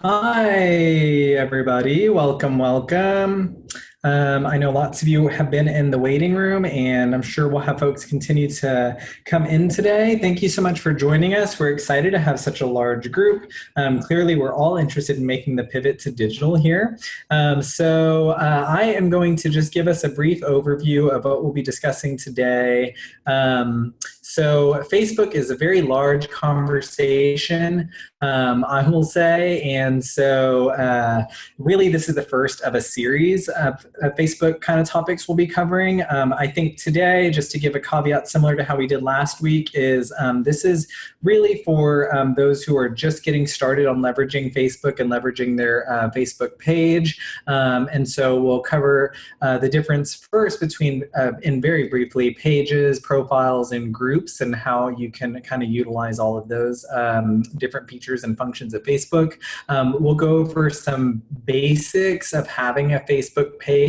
Hi, everybody. Welcome, welcome. I know lots of you have been in the waiting room, and I'm sure we'll have folks continue to come in today. Thank you so much for joining us. We're excited to have such a large group. Clearly, we're all interested in making the pivot to digital here. I am going to just give us a brief overview of what we'll be discussing today. Facebook is a very large conversation, I will say. Really, this is the first of a series of Facebook kind of topics we'll be covering. I think today, just to give a caveat similar to how we did last week, is this is really for those who are just getting started on leveraging Facebook and leveraging their Facebook page. We'll cover the difference first between, in very briefly, pages, profiles, and groups, and how you can kind of utilize all of those different features and functions of Facebook. We'll go over some basics of having a Facebook page.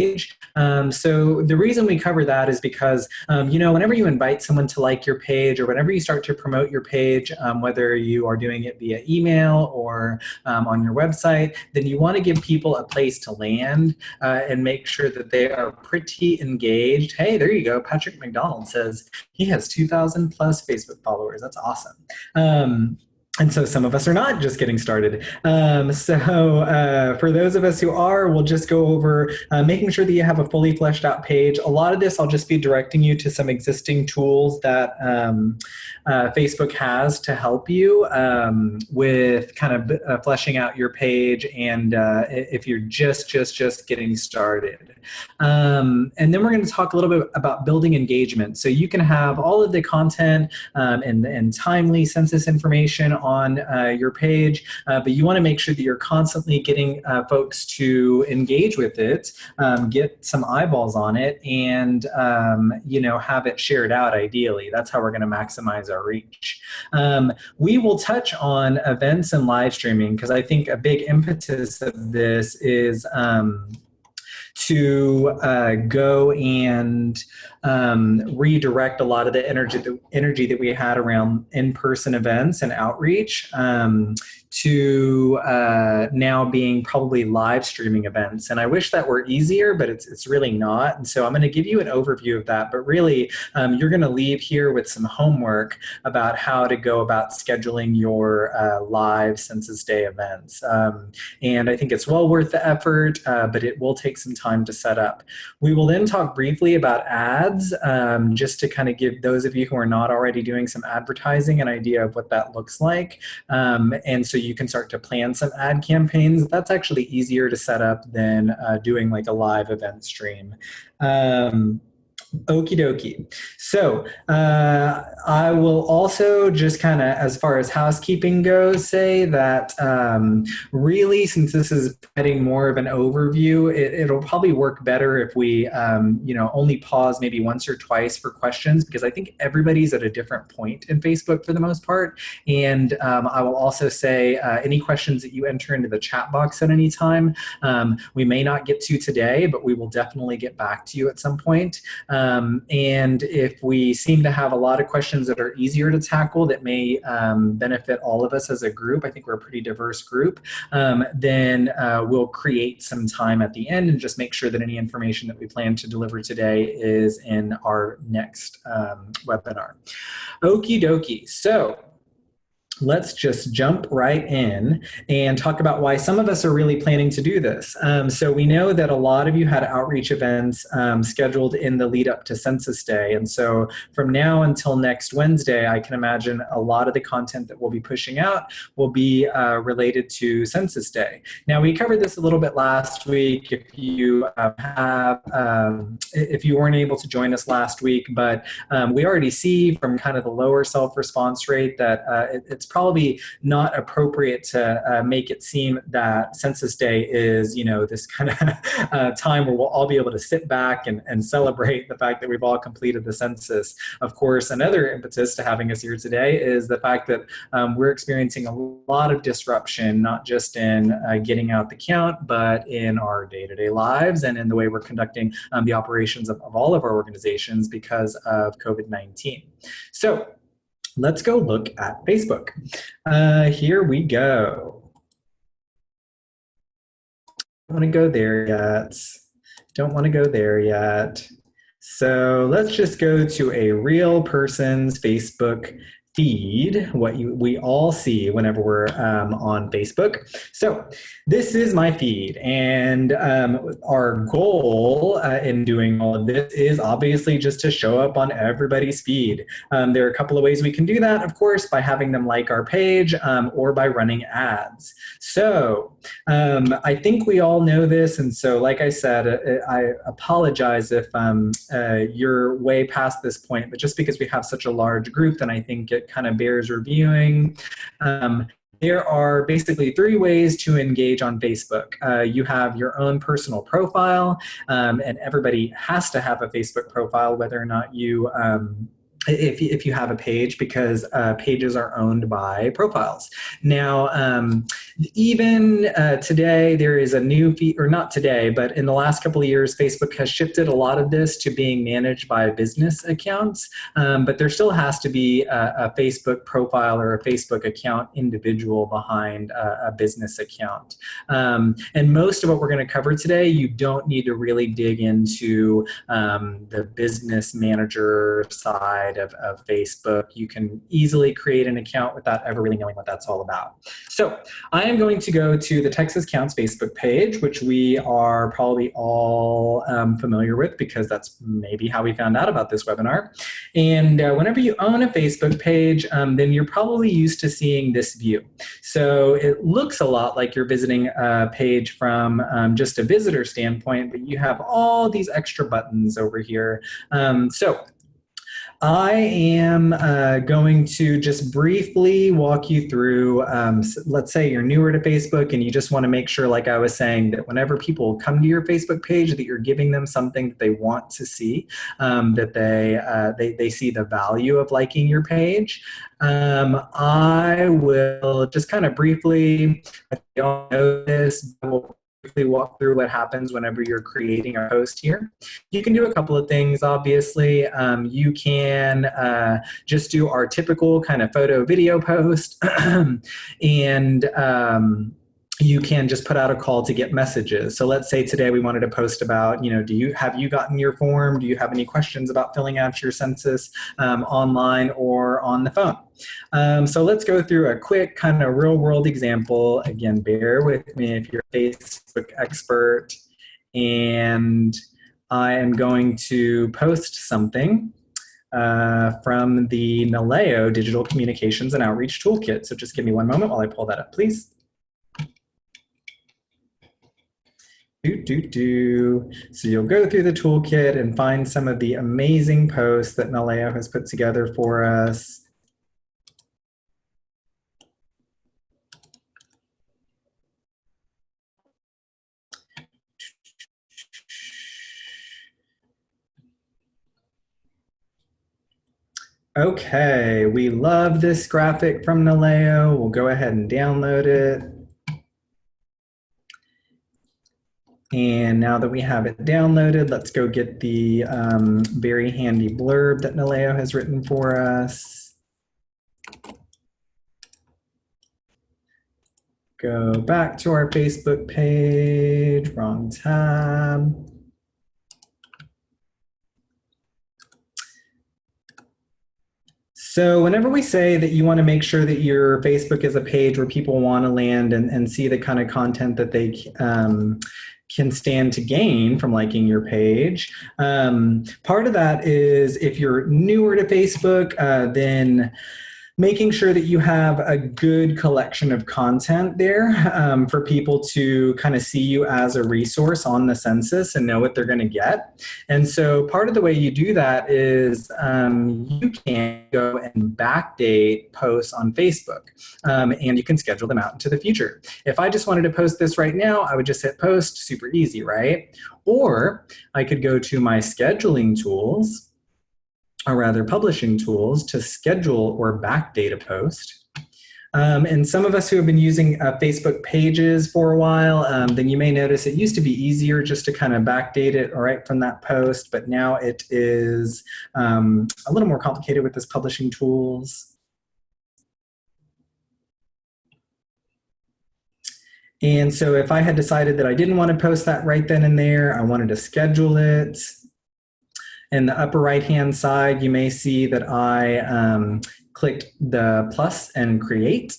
So the reason we cover that is because, whenever you invite someone to like your page or whenever you start to promote your page, whether you are doing it via email or on your website, then you want to give people a place to land and make sure that they are pretty engaged. Hey, there you go. Patrick McDonald says he has 2,000 plus Facebook followers. That's awesome. And so some of us are not just getting started. For those of us who are, we'll just go over making sure that you have a fully fleshed out page. A lot of this, I'll just be directing you to some existing tools that Facebook has to help you with kind of fleshing out your page, and if you're just getting started. And then we're going to talk a little bit about building engagement. So you can have all of the content and timely census information on your page, but you want to make sure that you're constantly getting folks to engage with it, get some eyeballs on it, and have it shared out ideally. That's how we're going to maximize our reach. We will touch on events and live streaming, because I think a big impetus of this is to go and redirect a lot of the energy that we had around in-person events and outreach to now being probably live streaming events. And I wish that were easier, but it's really not. And so I'm going to give you an overview of that, but really you're going to leave here with some homework about how to go about scheduling your live Census Day events. And I think it's well worth the effort, but it will take some time to set up. We will then talk briefly about ads, just to kind of give those of you who are not already doing some advertising an idea of what that looks like. And so you can start to plan some ad campaigns. That's actually easier to set up than doing like a live event stream. Okie dokie. So I will also just kind of, as far as housekeeping goes, say that really, since this is providing more of an overview, it'll probably work better if we only pause maybe once or twice for questions, because I think everybody's at a different point in Facebook for the most part. And I will also say any questions that you enter into the chat box at any time, we may not get to today, but we will definitely get back to you at some point. And if we seem to have a lot of questions that are easier to tackle that may benefit all of us as a group, I think we're a pretty diverse group, then we'll create some time at the end and just make sure that any information that we plan to deliver today is in our next webinar. Okie dokie. So let's just jump right in and talk about why some of us are really planning to do this. So we know that a lot of you had outreach events scheduled in the lead up to Census Day. And so from now until next Wednesday, I can imagine a lot of the content that we'll be pushing out will be related to Census Day. Now, we covered this a little bit last week if you if you weren't able to join us last week, but we already see from kind of the lower self-response rate that it's probably not appropriate to make it seem that Census Day is, this kind of time where we'll all be able to sit back and celebrate the fact that we've all completed the census. Of course, another impetus to having us here today is the fact that we're experiencing a lot of disruption, not just in getting out the count, but in our day-to-day lives and in the way we're conducting the operations of all of our organizations because of COVID-19. So let's go look at Facebook. Here we go. want to go there yet. Don't want to go there yet. So let's just go to a real person's Facebook feed, what we all see whenever we're on Facebook. So this is my feed, and our goal in doing all of this is obviously just to show up on everybody's feed. There are a couple of ways we can do that, of course, by having them like our page or by running ads. So I think we all know this, and so like I said, I apologize if you're way past this point, but just because we have such a large group, then I think it kind of bears reviewing. There are basically 3 ways to engage on Facebook. You have your own personal profile, and everybody has to have a Facebook profile, whether or not you if you have a page, because pages are owned by profiles. Now, even today, there is a new feed, or not today, but in the last couple of years, Facebook has shifted a lot of this to being managed by business accounts, but there still has to be a Facebook profile or a Facebook account individual behind a business account. And most of what we're going to cover today, you don't need to really dig into the business manager side of Facebook. You can easily create an account without ever really knowing what that's all about. So I am going to go to the Texas Counts Facebook page, which we are probably all familiar with, because that's maybe how we found out about this webinar. And whenever you own a Facebook page, then you're probably used to seeing this view. So it looks a lot like you're visiting a page from just a visitor standpoint, but you have all these extra buttons over here. So I am going to just briefly walk you through, let's say you're newer to Facebook and you just want to make sure, like I was saying, that whenever people come to your Facebook page, that you're giving them something that they want to see, that they see the value of liking your page. I will just kind of briefly, if you don't know this, I will briefly walk through what happens whenever you're creating a post here. You can do a couple of things, obviously. You can just do our typical kind of photo video post, and you can just put out a call to get messages. So let's say today we wanted to post about, have you gotten your form? Do you have any questions about filling out your census online or on the phone? So let's go through a quick kind of real world example. Again, bear with me if you're a Facebook expert. And I am going to post something from the Naleo Digital Communications and Outreach Toolkit. So just give me one moment while I pull that up, please. So you'll go through the toolkit and find some of the amazing posts that Naleo has put together for us. Okay, we love this graphic from Naleo. We'll go ahead and download it. And now that we have it downloaded, let's go get the very handy blurb that Naleo has written for us. Go back to our Facebook page, wrong tab. So whenever we say that you want to make sure that your Facebook is a page where people want to land and see the kind of content that they can stand to gain from liking your page. Part of that is, if you're newer to Facebook, then making sure that you have a good collection of content there for people to kind of see you as a resource on the census and know what they're going to get. And so part of the way you do that is you can go and backdate posts on Facebook, and you can schedule them out into the future. If I just wanted to post this right now, I would just hit post, super easy, right? Or I could go to my scheduling tools, or rather publishing tools, to schedule or backdate a post. And some of us who have been using Facebook pages for a while, then you may notice it used to be easier just to kind of backdate it right from that post, but now it is a little more complicated with this publishing tools. And so if I had decided that I didn't want to post that right then and there, I wanted to schedule it. In the upper right-hand side, you may see that I clicked the plus and create.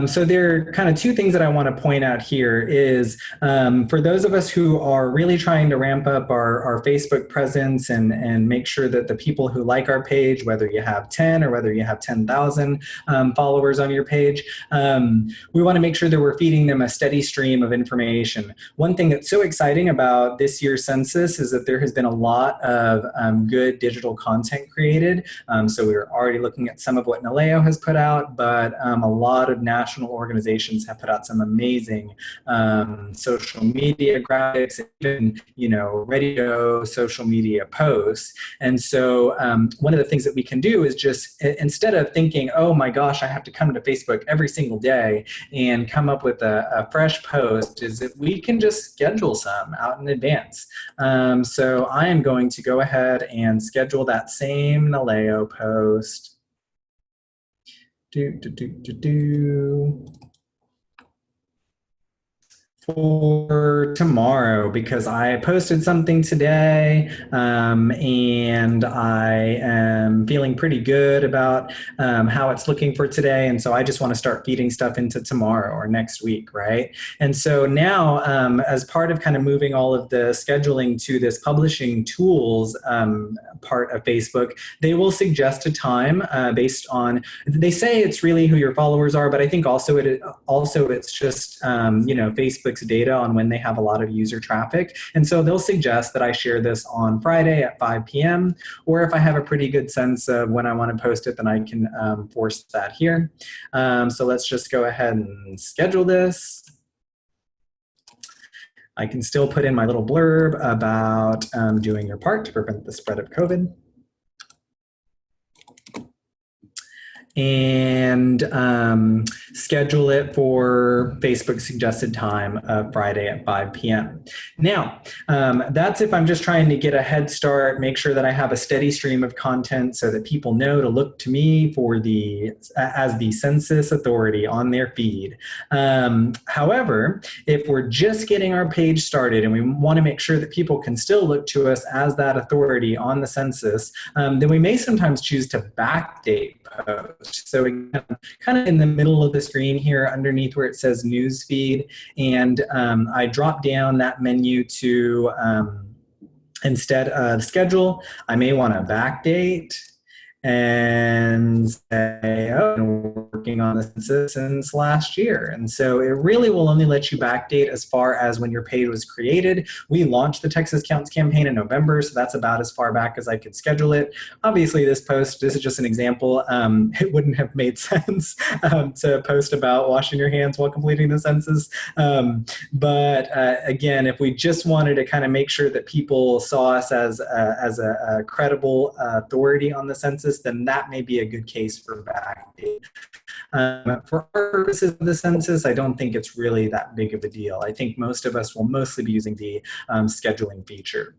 So there are kind of two things that I want to point out here is for those of us who are really trying to ramp up our Facebook presence and make sure that the people who like our page, whether you have 10 or whether you have 10,000 followers on your page, we want to make sure that we're feeding them a steady stream of information. One thing that's so exciting about this year's census is that there has been a lot of good digital content created. So we were already looking at some of what Naleo has put out, but a lot of national organizations have put out some amazing social media graphics, even ready to go social media posts. And so one of the things that we can do is just instead of thinking, oh my gosh, I have to come to Facebook every single day and come up with a fresh post, is that we can just schedule some out in advance. So I am going to go ahead and schedule that same Naleo post. For tomorrow, because I posted something today and I am feeling pretty good about how it's looking for today, and so I just want to start feeding stuff into tomorrow or next week, right? And so now as part of kind of moving all of the scheduling to this publishing tools part of Facebook, they will suggest a time based on, they say it's really who your followers are, but I think also it's just Facebook's data on when they have a lot of user traffic. And so they'll suggest that I share this on Friday at 5 p.m. or if I have a pretty good sense of when I want to post it, then I can force that here. So let's just go ahead and schedule this. I can still put in my little blurb about doing your part to prevent the spread of COVID. And schedule it for Facebook suggested time of Friday at 5 p.m. Now, that's if I'm just trying to get a head start, make sure that I have a steady stream of content so that people know to look to me for as the census authority on their feed. However, if we're just getting our page started and we want to make sure that people can still look to us as that authority on the census, then we may sometimes choose to backdate post. So again, kind of in the middle of the screen here underneath where it says newsfeed, and I drop down that menu to instead of schedule, I may want to backdate and say, oh, we're working on this since last year. And so it really will only let you backdate as far as when your page was created. We launched the Texas Counts campaign in November, so that's about as far back as I could schedule it. Obviously, this is just an example. It wouldn't have made sense to post about washing your hands while completing the census. But again, if we just wanted to kind of make sure that people saw us as a credible authority on the census, then that may be a good case for backdate. For purposes of the census, I don't think it's really that big of a deal. I think most of us will mostly be using the scheduling feature.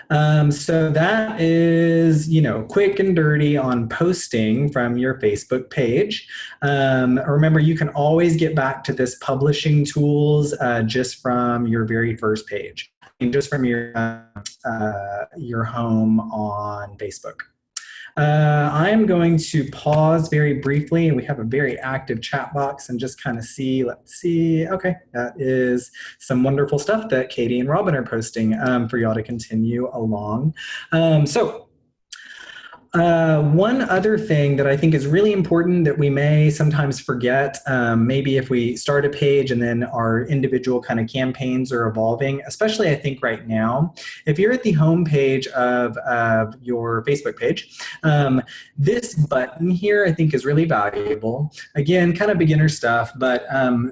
So that is, quick and dirty on posting from your Facebook page. Remember, you can always get back to this publishing tools just from your very first page, just from your home on Facebook. I'm going to pause very briefly. We have a very active chat box and just kind of see, let's see. Okay, that is some wonderful stuff that Katie and Robin are posting for y'all to continue along. One other thing that I think is really important that we may sometimes forget, maybe if we start a page and then our individual kind of campaigns are evolving, especially I think right now, if you're at the home page of your Facebook page, this button here I think is really valuable. Again, kind of beginner stuff, but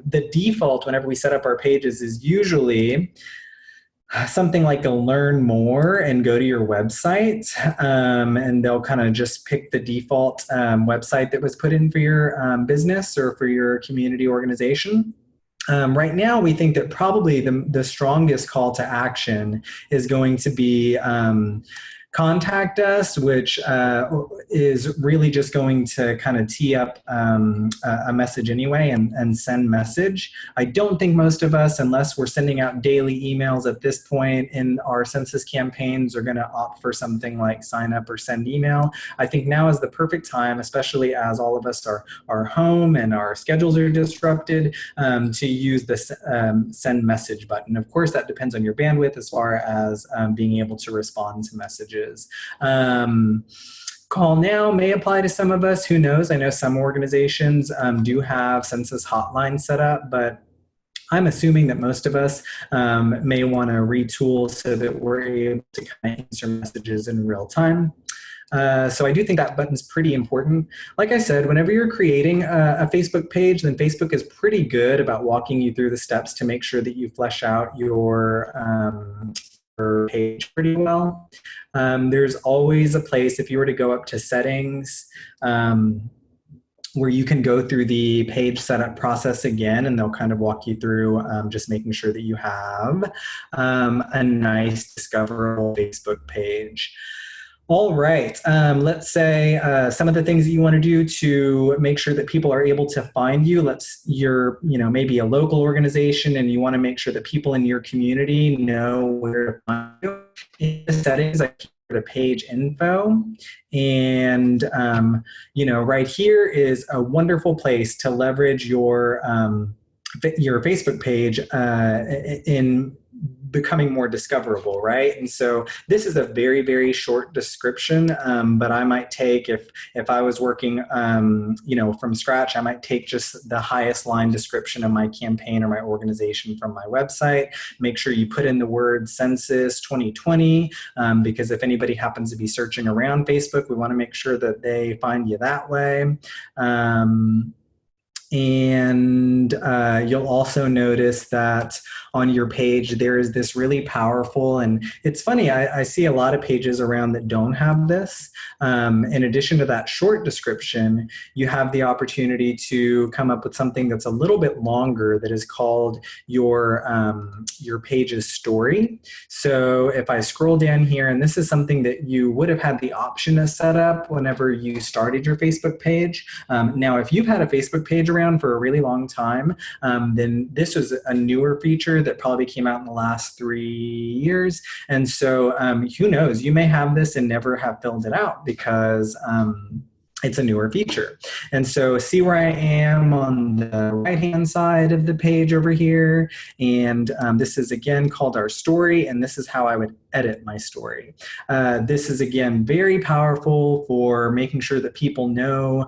the default whenever we set up our pages is usually something like a learn more and go to your website, and they'll kind of just pick the default website that was put in for your business or for your community organization. Right now, we think that probably the strongest call to action is going to be contact us, which is really just going to kind of tee up a message anyway and send message. I don't think most of us, unless we're sending out daily emails at this point in our census campaigns, are going to opt for something like sign up or send email. I think now is the perfect time, especially as all of us are home and our schedules are disrupted, to use the send message button. Of course, that depends on your bandwidth as far as being able to respond to messages. Call now may apply to some of us. Who knows? I know some organizations do have census hotlines set up, but I'm assuming that most of us may want to retool so that we're able to kind of answer messages in real time. So I do think that button's pretty important. Like I said, whenever you're creating a Facebook page, then Facebook is pretty good about walking you through the steps to make sure that you flesh out your page pretty well. There's always a place, if you were to go up to settings, where you can go through the page setup process again, and they'll kind of walk you through just making sure that you have a nice discoverable Facebook page. All right, let's say some of the things that you want to do to make sure that people are able to find you. You're maybe a local organization and you want to make sure that people in your community know where to find you. In the settings, I keep the page info, and right here is a wonderful place to leverage your Facebook page in becoming more discoverable, right? And so this is a very, very short description, but I might take, if I was working, from scratch, I might take just the highest line description of my campaign or my organization from my website. Make sure you put in the word Census 2020, because if anybody happens to be searching around Facebook, we want to make sure that they find you that way. And you'll also notice that on your page there is this really powerful, and it's funny, I see a lot of pages around that don't have this. In addition to that short description, you have the opportunity to come up with something that's a little bit longer that is called your page's story. So if I scroll down here, and this is something that you would have had the option to set up whenever you started your Facebook page. Now, if you've had a Facebook page around for a really long time, then this was a newer feature that probably came out in the last 3 years. And so who knows, you may have this and never have filled it out because it's a newer feature. And so see where I am on the right-hand side of the page over here. And this is again called our story, and this is how I would edit my story. This is again very powerful for making sure that people know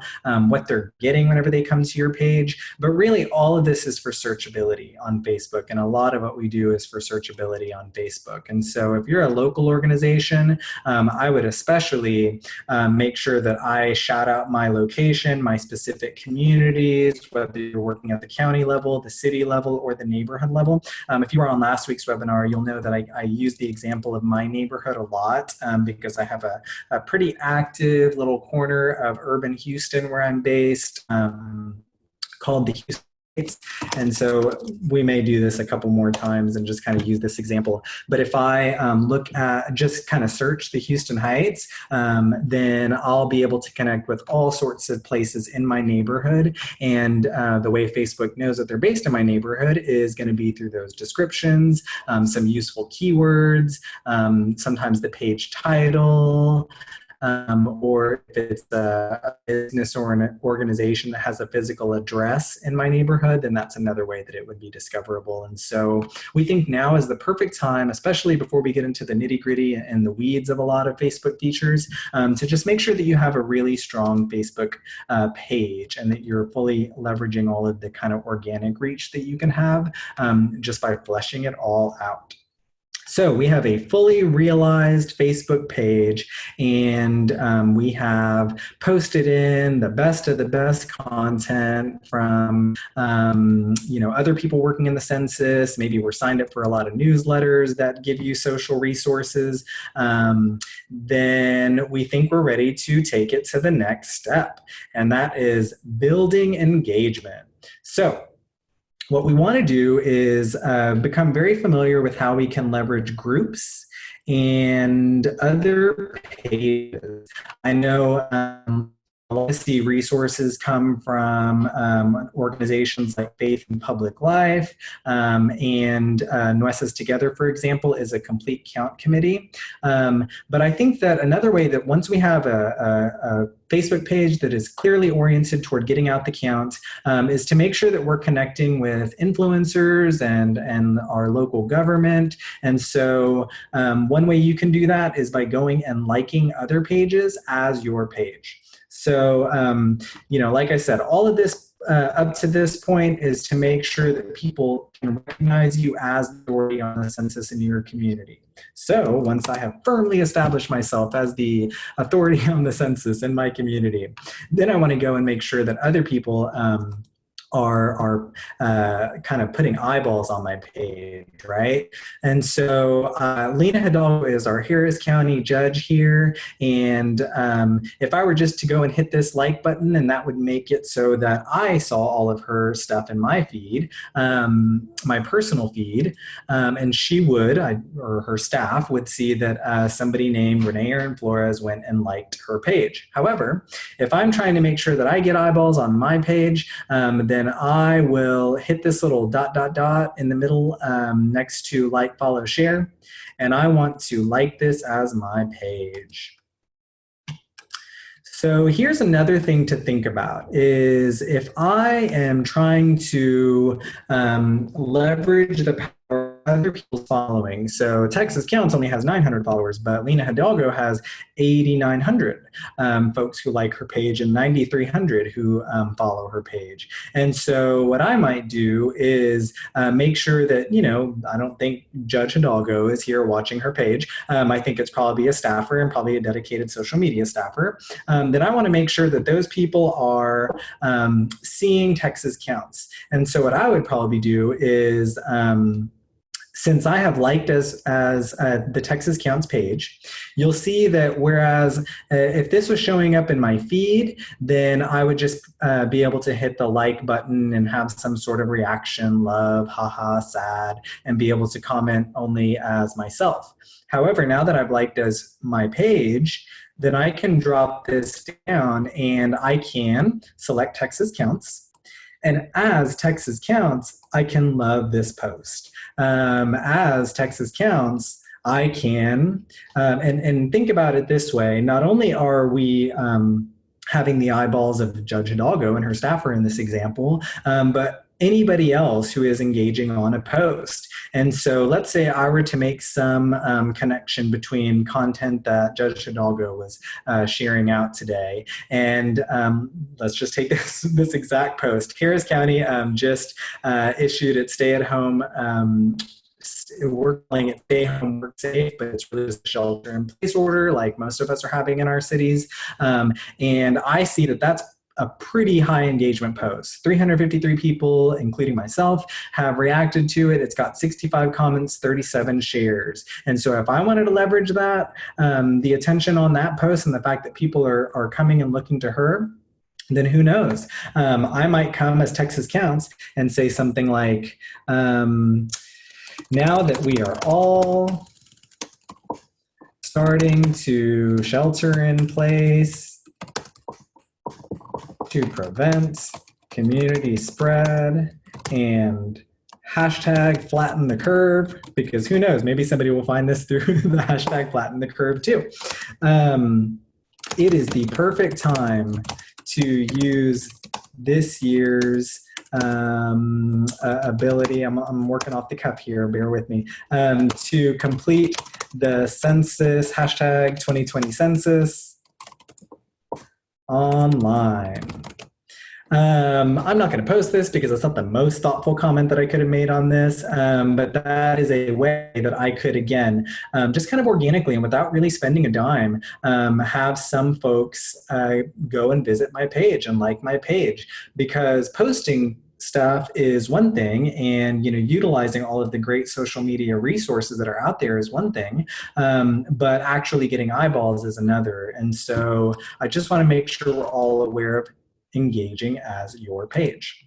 what they're getting whenever they come to your page. But really all of this is for searchability on Facebook, and a lot of what we do is for searchability on Facebook. And so if you're a local organization, I would especially make sure that I shout out my location, my specific communities, whether you're working at the county level, the city level, or the neighborhood level. If you were on last week's webinar, you'll know that I used the example of my neighborhood a lot because I have a pretty active little corner of urban Houston where I'm based, called the Houston Heights. And so we may do this a couple more times and just kind of use this example. But if I look at, just kind of search the Houston Heights, then I'll be able to connect with all sorts of places in my neighborhood. And the way Facebook knows that they're based in my neighborhood is going to be through those descriptions, some useful keywords, sometimes the page title, or if it's a business or an organization that has a physical address in my neighborhood, then that's another way that it would be discoverable. And so we think now is the perfect time, especially before we get into the nitty-gritty and the weeds of a lot of Facebook features, to just make sure that you have a really strong Facebook page and that you're fully leveraging all of the kind of organic reach that you can have just by fleshing it all out. So we have a fully realized Facebook page, and we have posted in the best of the best content from other people working in the census. Maybe we're signed up for a lot of newsletters that give you social resources. Then we think we're ready to take it to the next step, and that is building engagement. So what we want to do is become very familiar with how we can leverage groups and other pages. I know a lot of the resources come from organizations like Faith and Public Life, and Nueces Together, for example, is a complete count committee. But I think that another way that once we have a Facebook page that is clearly oriented toward getting out the count is to make sure that we're connecting with influencers and our local government. And so one way you can do that is by going and liking other pages as your page. So, like I said, all of this up to this point is to make sure that people can recognize you as the authority on the census in your community. So once I have firmly established myself as the authority on the census in my community, then I want to go and make sure that other people are kind of putting eyeballs on my page, right? And so Lena Hidalgo is our Harris County judge here. And if I were just to go and hit this like button, and that would make it so that I saw all of her stuff in my feed, my personal feed, and she would, or her staff would see that somebody named Renee Aaron Flores went and liked her page. However, if I'm trying to make sure that I get eyeballs on my page, then I will hit this little ... in the middle next to like, follow, share, and I want to like this as my page. So here's another thing to think about is if I am trying to leverage the power of other people's following. So Texas Counts only has 900 followers, but Lena Hidalgo has 8,900 folks who like her page and 9,300 who follow her page. And so what I might do is make sure that, I don't think Judge Hidalgo is here watching her page. I think it's probably a staffer and probably a dedicated social media staffer. Then I want to make sure that those people are seeing Texas Counts. And so what I would probably do is since I have liked as the Texas Counts page, you'll see that whereas if this was showing up in my feed, then I would just be able to hit the like button and have some sort of reaction, love, haha, sad, and be able to comment only as myself. However, now that I've liked as my page, then I can drop this down and I can select Texas Counts. And as Texas Counts, I can love this post. As Texas Counts, I can, and think about it this way, not only are we having the eyeballs of Judge Hidalgo and her staffer in this example, but anybody else who is engaging on a post. And so let's say I were to make some connection between content that Judge Hidalgo was sharing out today. And let's just take this exact post. Harris County just issued its stay-at-home we're calling it stay home, work safe, but it's really a shelter in place order like most of us are having in our cities. And I see that that's a pretty high engagement post. 353 people, including myself, have reacted to it. It's got 65 comments, 37 shares. And so if I wanted to leverage that, the attention on that post and the fact that people are coming and looking to her, then who knows? I might come as Texas Counts and say something like, now that we are all starting to shelter in place to prevent community spread and hashtag flatten the curve, because who knows, maybe somebody will find this through the hashtag flatten the curve too. It is the perfect time to use this year's ability, I'm working off the cuff here, bear with me, to complete the census, hashtag 2020 census online. I'm not going to post this because it's not the most thoughtful comment that I could have made on this, but that is a way that I could, again, just kind of organically and without really spending a dime, have some folks go and visit my page and like my page, because posting stuff is one thing, and utilizing all of the great social media resources that are out there is one thing, but actually getting eyeballs is another. And so I just want to make sure we're all aware of engaging as your page.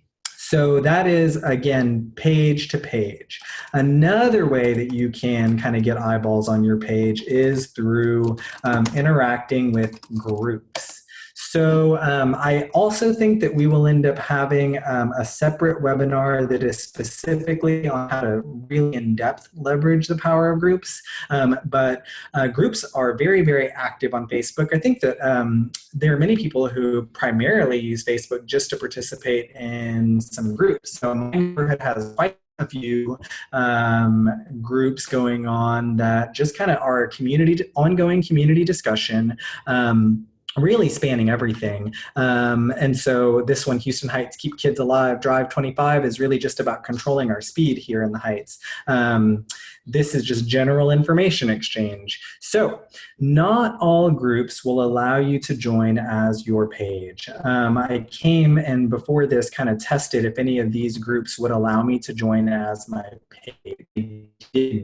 So that is, again, page to page. Another way that you can kind of get eyeballs on your page is through interacting with groups. So I also think that we will end up having a separate webinar that is specifically on how to really in-depth leverage the power of groups. But groups are very, very active on Facebook. I think that there are many people who primarily use Facebook just to participate in some groups. So my neighborhood has quite a few groups going on that just kind of are ongoing community discussion. Really spanning everything. And so this one, Houston Heights, Keep Kids Alive, Drive 25, is really just about controlling our speed here in the Heights. This is just general information exchange. So not all groups will allow you to join as your page. I came and before this kind of tested if any of these groups would allow me to join as my page.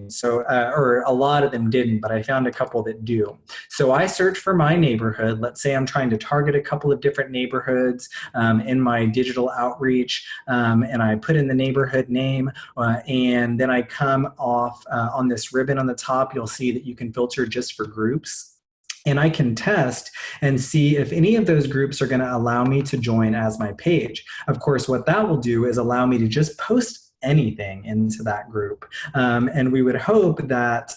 So, or a lot of them didn't, but I found a couple that do. So I searched for my neighborhood. Let's say I'm trying to target a couple of different neighborhoods in my digital outreach, and I put in the neighborhood name, and then I come off on this ribbon on the top. You'll see that you can filter just for groups. And I can test and see if any of those groups are going to allow me to join as my page. Of course, what that will do is allow me to just post anything into that group. And we would hope that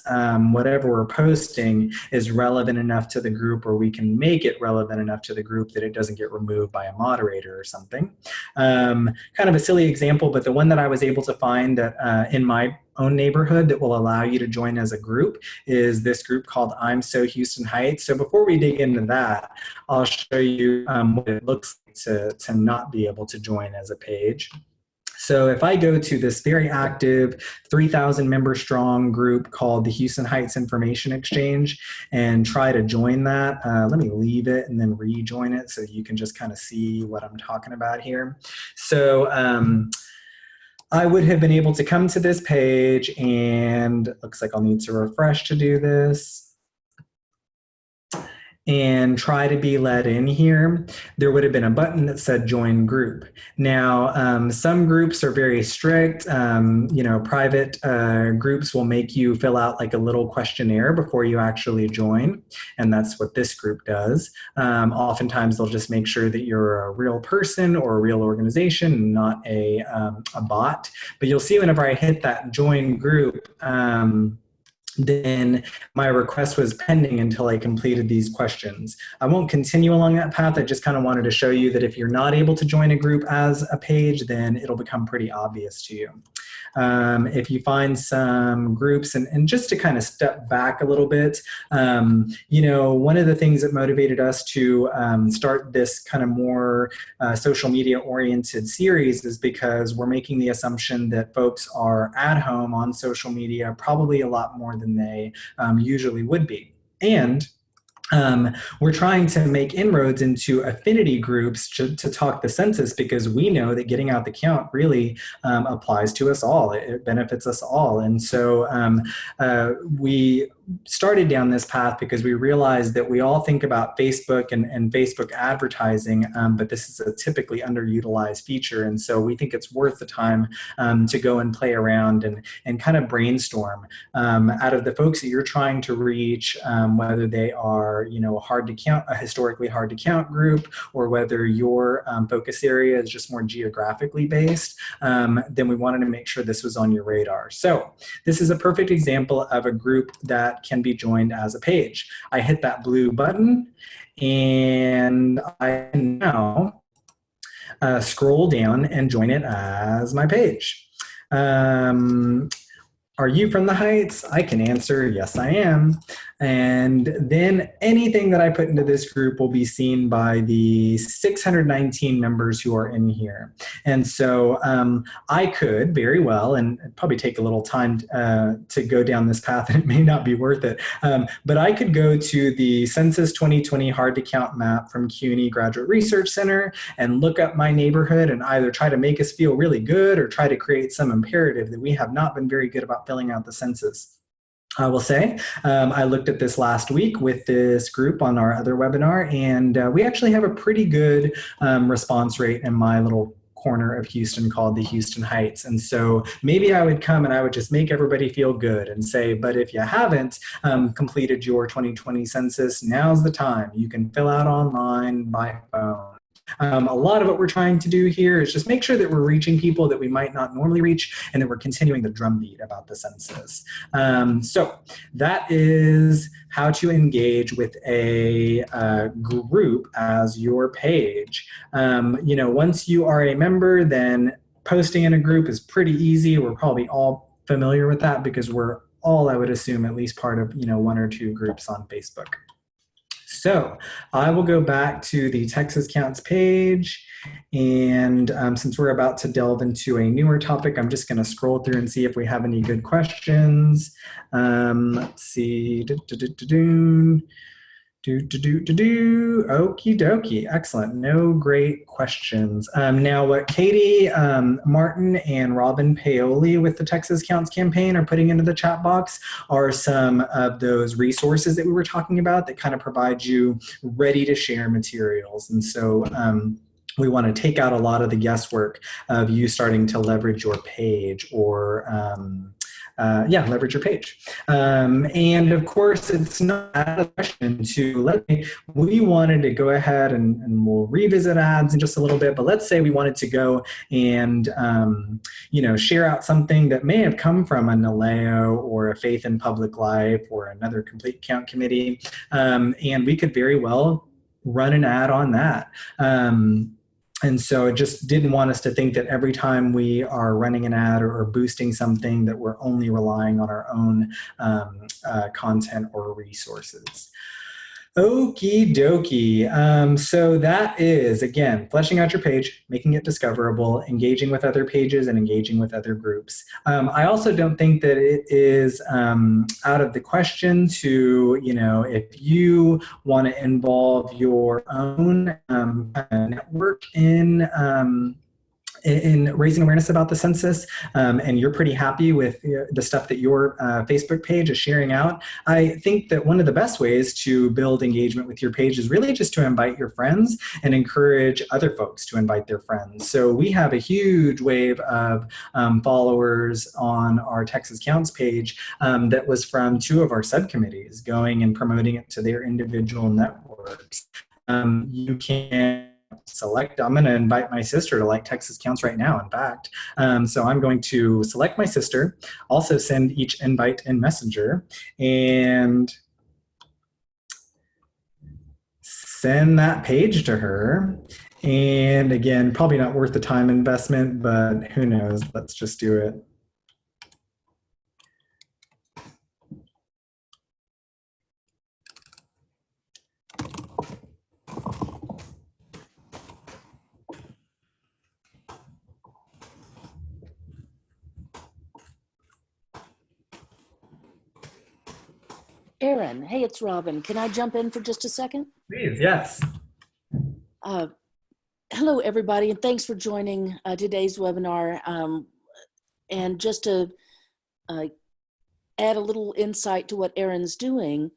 whatever we're posting is relevant enough to the group, or we can make it relevant enough to the group that it doesn't get removed by a moderator or something. Kind of a silly example, but the one that I was able to find that in my own neighborhood that will allow you to join as a group is this group called I'm So Houston Heights. So before we dig into that, I'll show you what it looks like to not be able to join as a page. So if I go to this very active 3,000 member strong group called the Houston Heights Information Exchange and try to join that, let me leave it and then rejoin it so you can just kind of see what I'm talking about here. So I would have been able to come to this page, and it looks like I'll need to refresh to do this, and try to be let in here. There would have been a button that said join group. Now, some groups are very strict. Private groups will make you fill out like a little questionnaire before you actually join, and that's what this group does. Oftentimes they'll just make sure that you're a real person or a real organization, not a bot. But you'll see whenever I hit that join group, then my request was pending until I completed these questions. I won't continue along that path. I just kind of wanted to show you that if you're not able to join a group as a page, then it'll become pretty obvious to you. If you find some groups, and just to kind of step back a little bit, one of the things that motivated us to start this kind of more social media oriented series is because we're making the assumption that folks are at home on social media probably a lot more than they usually would be. And we're trying to make inroads into affinity groups to talk the census, because we know that getting out the count really applies to us all. It benefits us all. And so we started down this path because we realized that we all think about Facebook and Facebook advertising, but this is a typically underutilized feature. And so we think it's worth the time to go and play around and kind of brainstorm out of the folks that you're trying to reach, whether they are, a historically hard to count group, or whether your focus area is just more geographically based, then we wanted to make sure this was on your radar. So this is a perfect example of a group that can be joined as a page. I hit that blue button, and I can now scroll down and join it as my page. Are you from the Heights? I can answer, yes, I am. And then anything that I put into this group will be seen by the 619 members who are in here. And so I could very well, and it'd probably take a little time to go down this path, and it may not be worth it, but I could go to the Census 2020 Hard to Count map from CUNY Graduate Research Center and look up my neighborhood and either try to make us feel really good or try to create some imperative that we have not been very good about filling out the census. I will say, I looked at this last week with this group on our other webinar, and we actually have a pretty good response rate in my little corner of Houston called the Houston Heights. And so maybe I would come and I would just make everybody feel good and say, but if you haven't completed your 2020 census, now's the time. You can fill out online by phone. A lot of what we're trying to do here is just make sure that we're reaching people that we might not normally reach and that we're continuing the drumbeat about the census. So that is how to engage with a group as your page. Once you are a member, then posting in a group is pretty easy. We're probably all familiar with that because we're all, I would assume, at least part of one or two groups on Facebook. So I will go back to the Texas Counts page, and since we're about to delve into a newer topic, I'm just going to scroll through and see if we have any good questions. Let's see. Okie dokie. Excellent. No great questions. Now, what Katie Martin and Robin Paoli with the Texas Counts campaign are putting into the chat box are some of those resources that we were talking about that kind of provide you ready to share materials. And so we want to take out a lot of the guesswork of you starting to leverage your page or leverage your page. And of course, it's not out of the question we wanted to go ahead and we'll revisit ads in just a little bit, but let's say we wanted to go and, share out something that may have come from a NALEO or a Faith in Public Life or another Complete Count committee. And we could very well run an ad on that. And so it just didn't want us to think that every time we are running an ad or boosting something that we're only relying on our own content or resources. Okie dokie. So that is, again, fleshing out your page, making it discoverable, engaging with other pages, and engaging with other groups. I also don't think that it is out of the question to, if you want to involve your own network in raising awareness about the census, and you're pretty happy with the stuff that your Facebook page is sharing out, I think that one of the best ways to build engagement with your page is really just to invite your friends and encourage other folks to invite their friends. So we have a huge wave of followers on our Texas Counts page that was from two of our subcommittees going and promoting it to their individual networks. You can select, I'm going to invite my sister to like Texas Counts right now, in fact. So I'm going to select my sister, also send each invite in Messenger, and send that page to her. And again, probably not worth the time investment, but who knows? Let's just do it. Erin, hey, it's Robin. Can I jump in for just a second? Please, yes. Hello, everybody, and thanks for joining today's webinar. And just to add a little insight to what Erin's doing,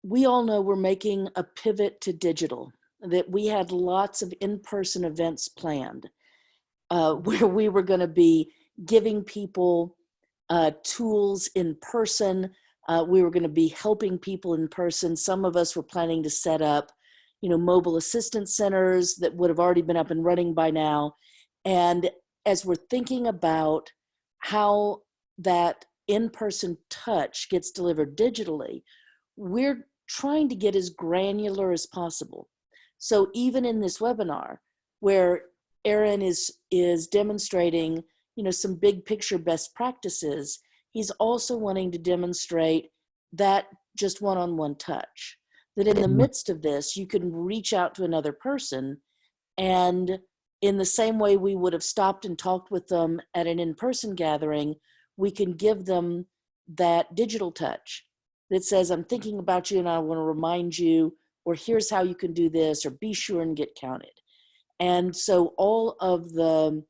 we all know we're making a pivot to digital, that we had lots of in-person events planned where we were going to be giving people tools in person. We were going to be helping people in person. Some of us were planning to set up, mobile assistance centers that would have already been up and running by now. And as we're thinking about how that in-person touch gets delivered digitally, we're trying to get as granular as possible. So even in this webinar, where Erin is demonstrating some big picture best practices, he's also wanting to demonstrate that just one-on-one touch. That in the midst of this, you can reach out to another person, and in the same way we would have stopped and talked with them at an in-person gathering, we can give them that digital touch that says, I'm thinking about you and I want to remind you, or here's how you can do this, or be sure and get counted. And so all of the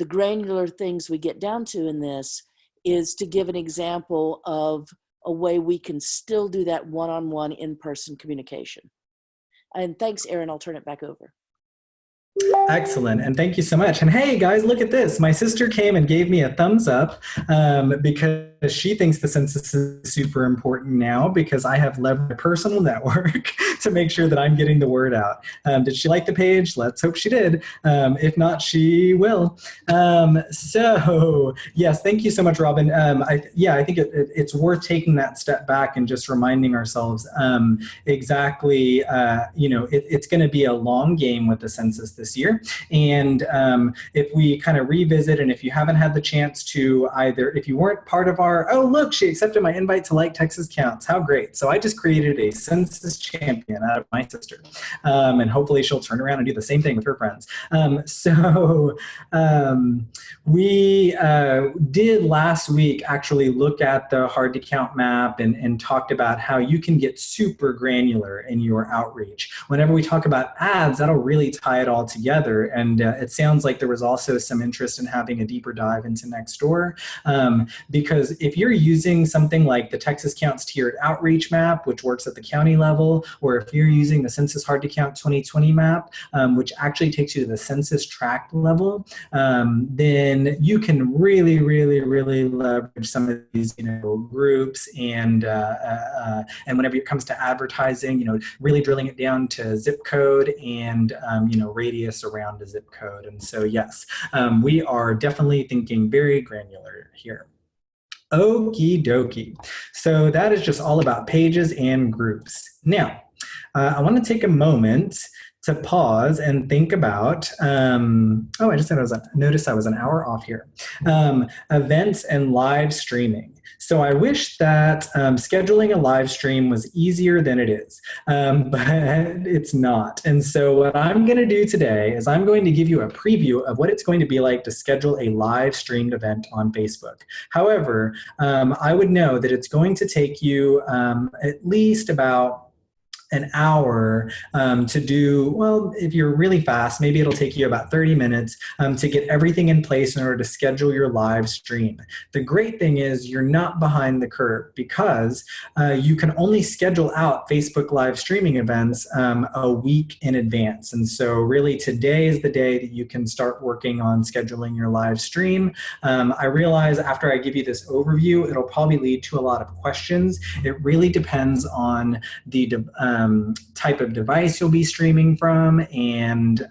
granular things we get down to in this is to give an example of a way we can still do that one-on-one in-person communication. And thanks, Erin. I'll turn it back over. Excellent. And thank you so much. And hey, guys, look at this. My sister came and gave me a thumbs up because she thinks the census is super important now because I have leveraged my personal network to make sure that I'm getting the word out. Did she like the page? Let's hope she did. If not, she will. So yes, thank you so much, Robin. I think it's worth taking that step back and just reminding ourselves exactly, it's going to be a long game with the census this year. And if we kind of revisit, and if you haven't had the chance to either, if you weren't part of our, oh, look, she accepted my invite to Like Texas Counts. How great. So I just created a census champion out of my sister. And hopefully she'll turn around and do the same thing with her friends. We did last week actually look at the hard to count map and talked about how you can get super granular in your outreach. Whenever we talk about ads, that'll really tie it all together. And it sounds like there was also some interest in having a deeper dive into Nextdoor. Because if you're using something like the Texas Counts tiered outreach map, which works at the county level, or if you're using the Census Hard to Count 2020 map, which actually takes you to the census tract level, then you can really, really, really leverage some of these, groups and whenever it comes to advertising, really drilling it down to zip code and radius around a zip code. And so yes, we are definitely thinking very granular here. Okie dokie. So that is just all about pages and groups. Now, I want to take a moment to pause and think about, I just noticed I was an hour off here. Events and live streaming. So I wish that scheduling a live stream was easier than it is, but it's not. And so what I'm going to do today is I'm going to give you a preview of what it's going to be like to schedule a live streamed event on Facebook. However, I would know that it's going to take you at least about an hour to do, well, if you're really fast, maybe it'll take you about 30 minutes to get everything in place in order to schedule your live stream. The great thing is you're not behind the curve because you can only schedule out Facebook live streaming events a week in advance. And so really today is the day that you can start working on scheduling your live stream. I realize after I give you this overview, it'll probably lead to a lot of questions. It really depends on the type of device you'll be streaming from, and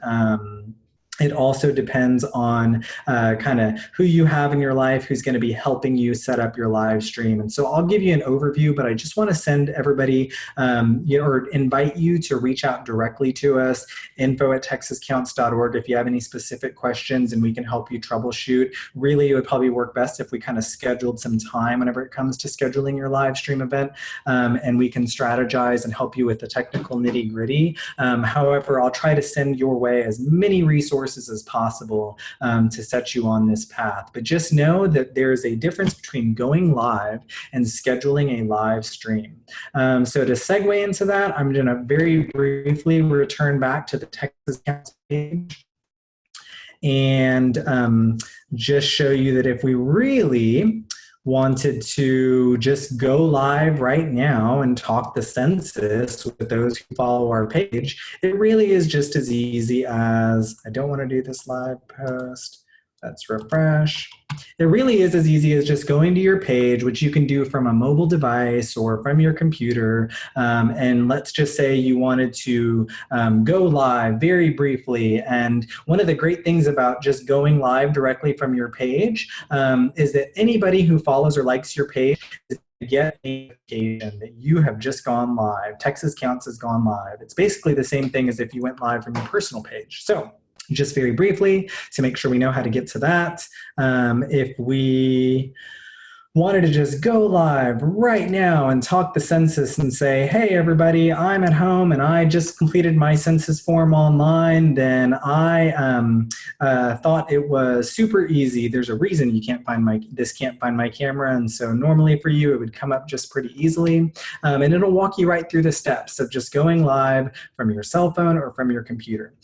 it also depends on kind of who you have in your life who's going to be helping you set up your live stream. And so I'll give you an overview, but I just want to send everybody or invite you to reach out directly to us, info@texascounts.org, if you have any specific questions and we can help you troubleshoot. Really, it would probably work best if we kind of scheduled some time whenever it comes to scheduling your live stream event, and we can strategize and help you with the technical nitty-gritty. However, I'll try to send your way as many resources as possible to set you on this path. But just know that there's a difference between going live and scheduling a live stream. So to segue into that, I'm going to very briefly return back to the Texas Counts page and just show you that if we really wanted to just go live right now and talk the census with those who follow our page, it really is just as easy as, I don't want to do this live post. Let's refresh. It really is as easy as just going to your page, which you can do from a mobile device or from your computer. And let's just say you wanted to go live very briefly. And one of the great things about just going live directly from your page is that anybody who follows or likes your page get a notification that you have just gone live. Texas Counts has gone live. It's basically the same thing as if you went live from your personal page. So just very briefly, to make sure we know how to get to that, if we wanted to just go live right now and talk the census and say, hey, everybody, I'm at home and I just completed my census form online, then I thought it was super easy. There's a reason you can't find my camera, and so normally for you, it would come up just pretty easily, and it'll walk you right through the steps of just going live from your cell phone or from your computer.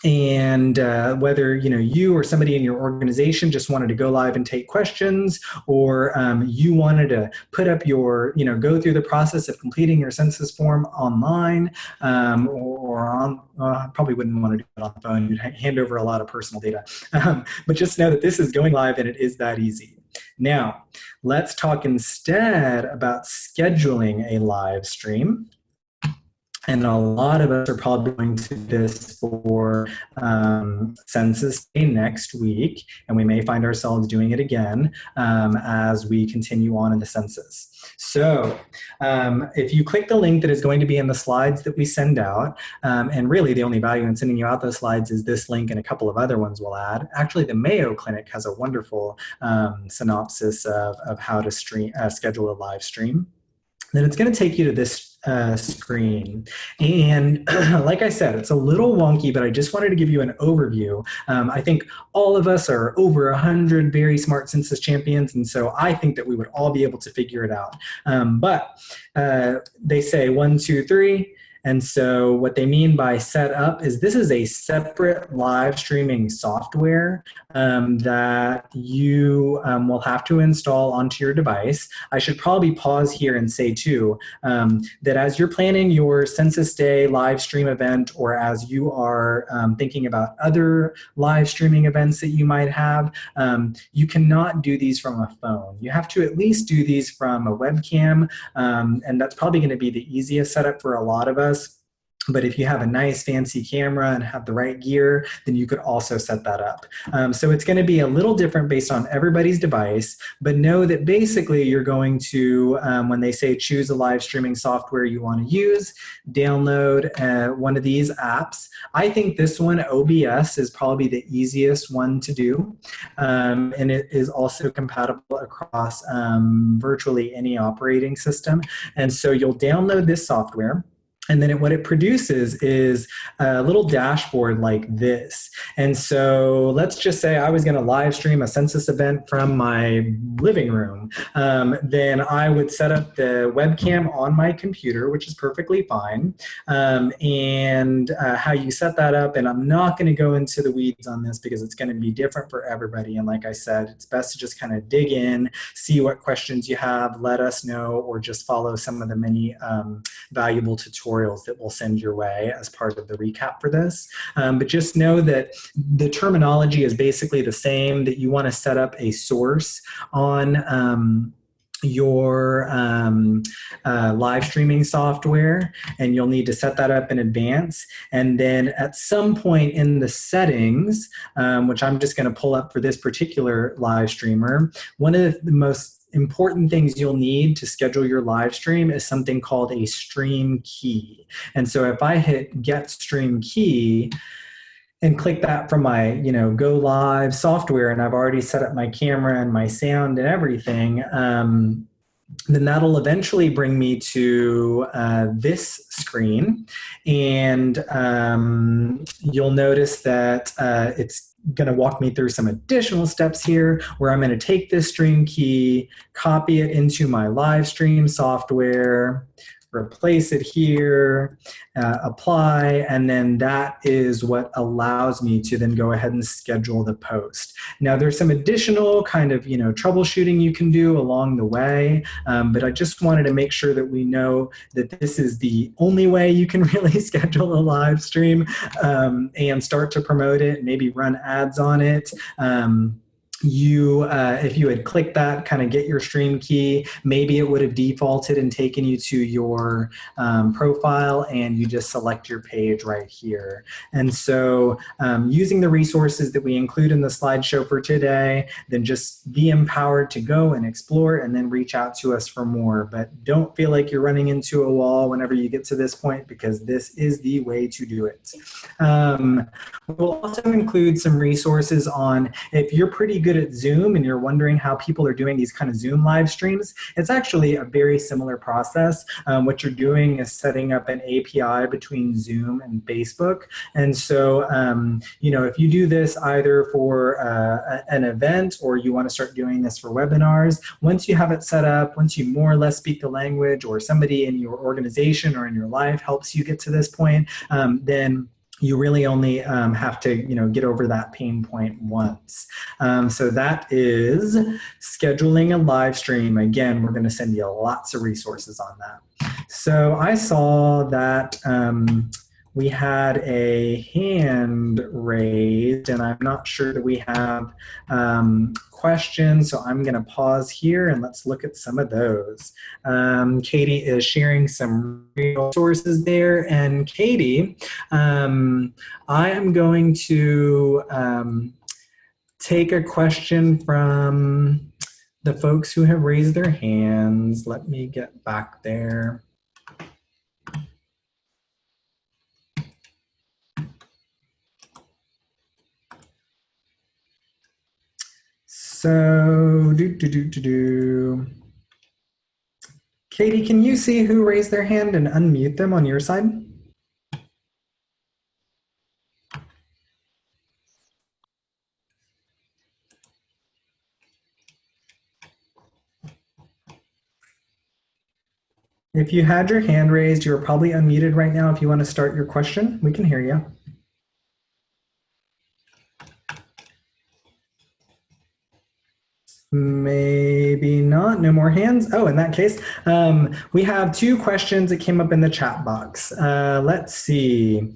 And whether you or somebody in your organization just wanted to go live and take questions, or you wanted to put up your go through the process of completing your census form online, or on probably wouldn't want to do it on the phone. You'd hand over a lot of personal data, but just know that this is going live and it is that easy. Now let's talk instead about scheduling a live stream. And a lot of us are probably going to this for Census Day next week, and we may find ourselves doing it again as we continue on in the census. So if you click the link that is going to be in the slides that we send out, and really the only value in sending you out those slides is this link and a couple of other ones we'll add. Actually, the Mayo Clinic has a wonderful synopsis of how to schedule a live stream. Then it's going to take you to this screen. And like I said, it's a little wonky, but I just wanted to give you an overview. I think all of us are over 100 very smart census champions, and so I think that we would all be able to figure it out. But they say 1, 2, 3. And so what they mean by set up is this is a separate live streaming software that you will have to install onto your device. I should probably pause here and say too that as you're planning your Census Day live stream event, or as you are thinking about other live streaming events that you might have, you cannot do these from a phone. You have to at least do these from a webcam, and that's probably going to be the easiest setup for a lot of us. But if you have a nice fancy camera and have the right gear, then you could also set that up. So it's going to be a little different based on everybody's device, but know that basically you're going to, when they say choose a live streaming software you want to use, download one of these apps. I think this one, OBS, is probably the easiest one to do. And it is also compatible across virtually any operating system. And so you'll download this software. And then what it produces is a little dashboard like this. And so let's just say I was going to live stream a census event from my living room. Then I would set up the webcam on my computer, which is perfectly fine. And how you set that up, and I'm not going to go into the weeds on this because it's going to be different for everybody. And like I said, it's best to just kind of dig in, see what questions you have, let us know, or just follow some of the many valuable tutorials that we'll send your way as part of the recap for this. But just know that the terminology is basically the same, that you want to set up a source on your live streaming software, and you'll need to set that up in advance. And then at some point in the settings, which I'm just going to pull up for this particular live streamer, one of the most important things you'll need to schedule your live stream is something called a stream key. And so if I hit get stream key and click that from my go live software, and I've already set up my camera and my sound and everything, then that'll eventually bring me to this screen. And you'll notice that it's going to walk me through some additional steps here, where I'm going to take this stream key, copy it into my live stream software, replace it here, apply, and then that is what allows me to then go ahead and schedule the post. Now there's some additional kind of troubleshooting you can do along the way, but I just wanted to make sure that we know that this is the only way you can really schedule a live stream and start to promote it, maybe run ads on it. If you had clicked that, kind of get your stream key, maybe it would have defaulted and taken you to your profile, and you just select your page right here. And so using the resources that we include in the slideshow for today, then just be empowered to go and explore and then reach out to us for more. But don't feel like you're running into a wall whenever you get to this point, because this is the way to do it. We'll also include some resources on, if you're pretty good at Zoom and you're wondering how people are doing these kind of Zoom live streams, it's actually a very similar process. What you're doing is setting up an API between Zoom and Facebook. And so, if you do this either for an event, or you want to start doing this for webinars, once you have it set up, once you more or less speak the language, or somebody in your organization or in your life helps you get to this point, then you really only have to, get over that pain point once. So that is scheduling a live stream. Again, we're going to send you lots of resources on that. So I saw that we had a hand raised, and I'm not sure that we have questions, so I'm going to pause here and let's look at some of those. Katie is sharing some resources there, and Katie, I am going to take a question from the folks who have raised their hands. Let me get back there. So, Katie, can you see who raised their hand and unmute them on your side? If you had your hand raised, you're probably unmuted right now. If you want to start your question, we can hear you. Maybe not. No more hands. Oh, in that case, we have two questions that came up in the chat box. Let's see.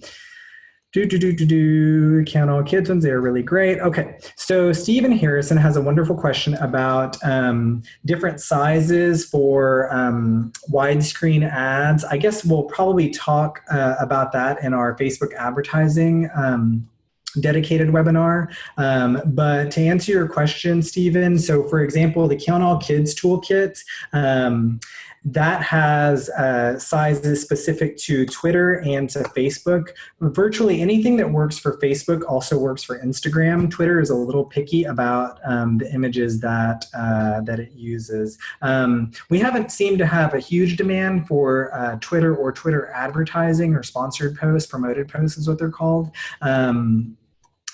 Count all kids ones. They're really great. Okay, so Stephen Harrison has a wonderful question about different sizes for widescreen ads. I guess we'll probably talk about that in our Facebook advertising dedicated webinar. But to answer your question, Stephen, so for example, the Count All Kids Toolkit, that has sizes specific to Twitter and to Facebook. Virtually anything that works for Facebook also works for Instagram. Twitter is a little picky about the images that it uses. We haven't seemed to have a huge demand for Twitter or Twitter advertising or sponsored posts, promoted posts is what they're called.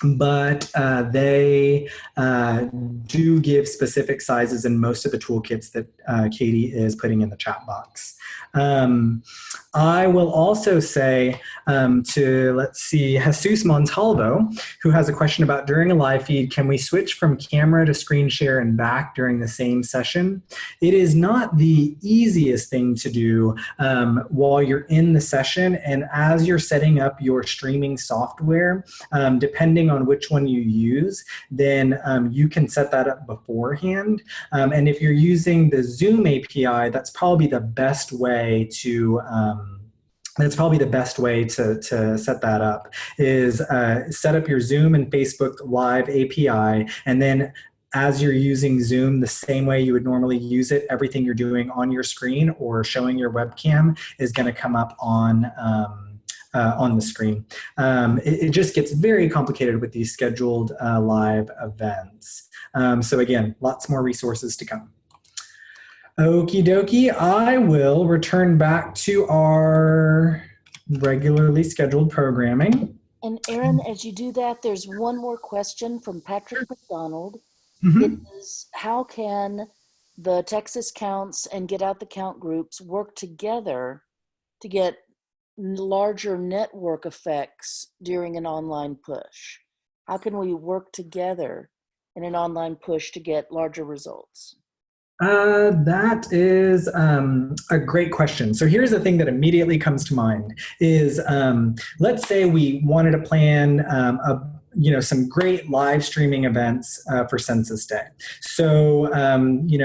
But they do give specific sizes in most of the toolkits that Katie is putting in the chat box. I will also say to, let's see, Jesus Montalvo, who has a question about during a live feed, can we switch from camera to screen share and back during the same session? It is not the easiest thing to do while you're in the session, and as you're setting up your streaming software, depending on which one you use, then you can set that up beforehand. And if you're using the Zoom API, that's probably the best way to set that up, is set up your Zoom and Facebook Live API, and then as you're using Zoom the same way you would normally use it, everything you're doing on your screen or showing your webcam is going to come up on the screen. It just gets very complicated with these scheduled live events. So again, lots more resources to come. Okie dokie, I will return back to our regularly scheduled programming. And Aaron, as you do that, there's one more question from Patrick McDonald. Mm-hmm. It is, how can the Texas Counts and Get Out the Count groups work together to get larger network effects during an online push? How can we work together in an online push to get larger results? That is a great question. So here's the thing that immediately comes to mind is, let's say we wanted to plan some great live streaming events for Census Day. So,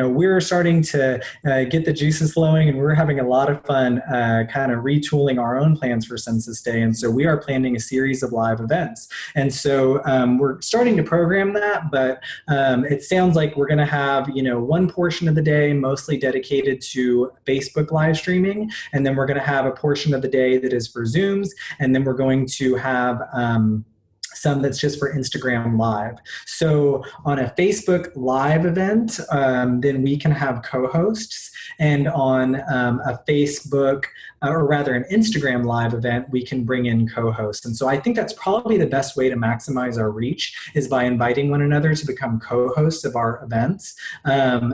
we're starting to get the juices flowing, and we're having a lot of fun kind of retooling our own plans for Census Day. And so we are planning a series of live events. And so we're starting to program that, but it sounds like we're going to have, one portion of the day mostly dedicated to Facebook live streaming. And then we're going to have a portion of the day that is for Zooms. And then we're going to have some that's just for Instagram Live. So on a Facebook Live event, then we can have co-hosts, and on a Facebook, or rather an Instagram Live event, we can bring in co-hosts. And so I think that's probably the best way to maximize our reach, is by inviting one another to become co-hosts of our events.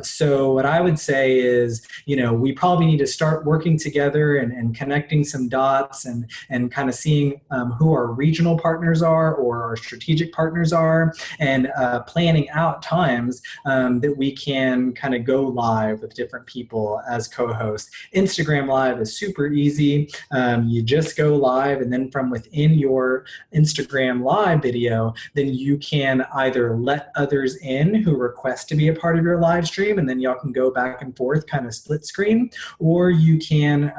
So what I would say is, we probably need to start working together and connecting some dots, and kind of seeing who our regional partners are or our strategic partners are, and planning out times that we can kind of go live with different people as co-hosts. Instagram Live is super easy. You just go live, and then from within your Instagram Live video, then you can either let others in who request to be a part of your live stream, and then y'all can go back and forth, kind of split screen, or you can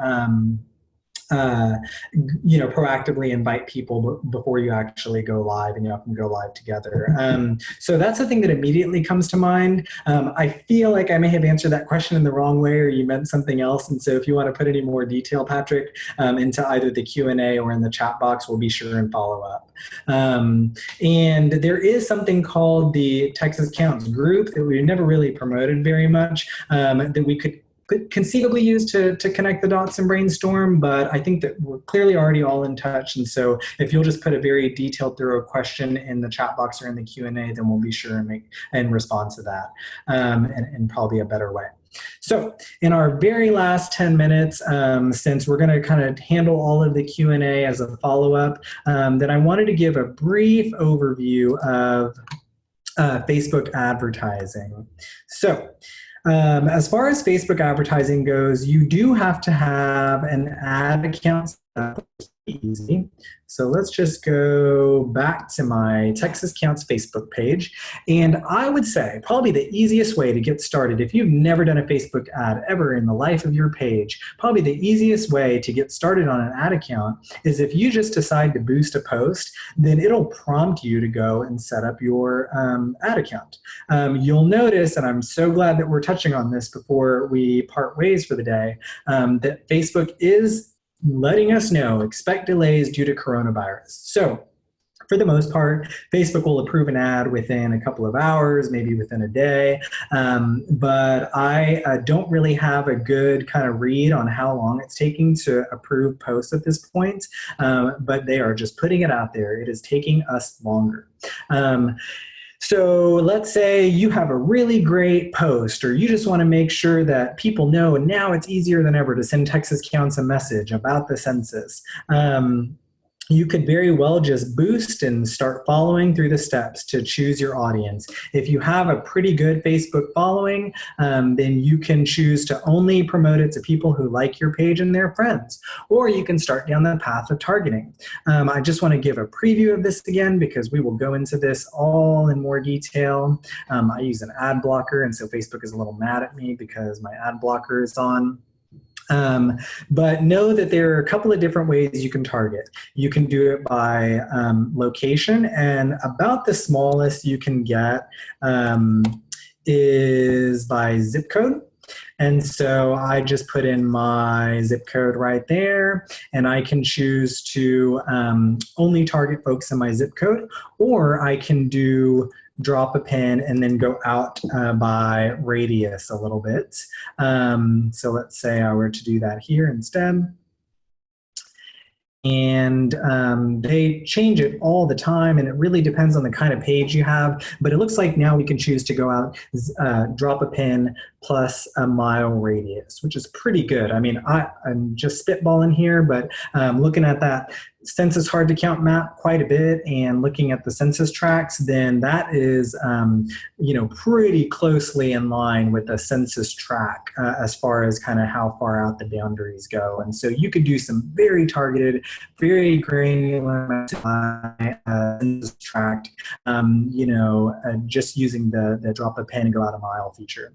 proactively invite people before you actually go live, and y'all can go live together. So that's the thing that immediately comes to mind. I feel like I may have answered that question in the wrong way, or you meant something else. And so if you want to put any more detail, Patrick, into either the Q&A or in the chat box, we'll be sure and follow up. And there is something called the Texas Counts group that we've never really promoted very much, that we could conceivably use to connect the dots and brainstorm, but I think that we're clearly already all in touch. And so if you'll just put a very detailed, thorough question in the chat box or in the Q&A, then we'll be sure and respond to that in probably a better way. So in our very last 10 minutes, since we're going to kind of handle all of the Q&A as a follow-up, then I wanted to give a brief overview of Facebook advertising. So as far as Facebook advertising goes, you do have to have an ad account. Easy. So let's just go back to my Texas Counts Facebook page. And I would say probably the easiest way to get started, if you've never done a Facebook ad ever in the life of your page, probably the easiest way to get started on an ad account is if you just decide to boost a post, then it'll prompt you to go and set up your ad account. You'll notice, and I'm so glad that we're touching on this before we part ways for the day, that Facebook is letting us know, expect delays due to coronavirus. So for the most part, Facebook will approve an ad within a couple of hours, maybe within a day. But I don't really have a good kind of read on how long it's taking to approve posts at this point. But they are just putting it out there. It is taking us longer. So let's say you have a really great post, or you just want to make sure that people know, and now it's easier than ever to send Texas Counts a message about the census. You could very well just boost and start following through the steps to choose your audience. If you have a pretty good Facebook following, then you can choose to only promote it to people who like your page and their friends, or you can start down the path of targeting. I just want to give a preview of this again, because we will go into this all in more detail. I use an ad blocker, and so Facebook is a little mad at me because my ad blocker is on. But know that there are a couple of different ways you can target. You can do it by location, and about the smallest you can get is by zip code. And so I just put in my zip code right there, and I can choose to only target folks in my zip code, or I can do drop a pin and then go out by radius a little bit. So let's say I were to do that here instead. And they change it all the time, and it really depends on the kind of page you have. But it looks like now we can choose to go out, drop a pin plus a mile radius, which is pretty good. I mean, I'm just spitballing here, but looking at that census hard to count map quite a bit and looking at the census tracts, then that is pretty closely in line with the census tract as far as kind of how far out the boundaries go. And so you could do some very targeted, very granular census tract, just using the drop a pin and go out a mile feature.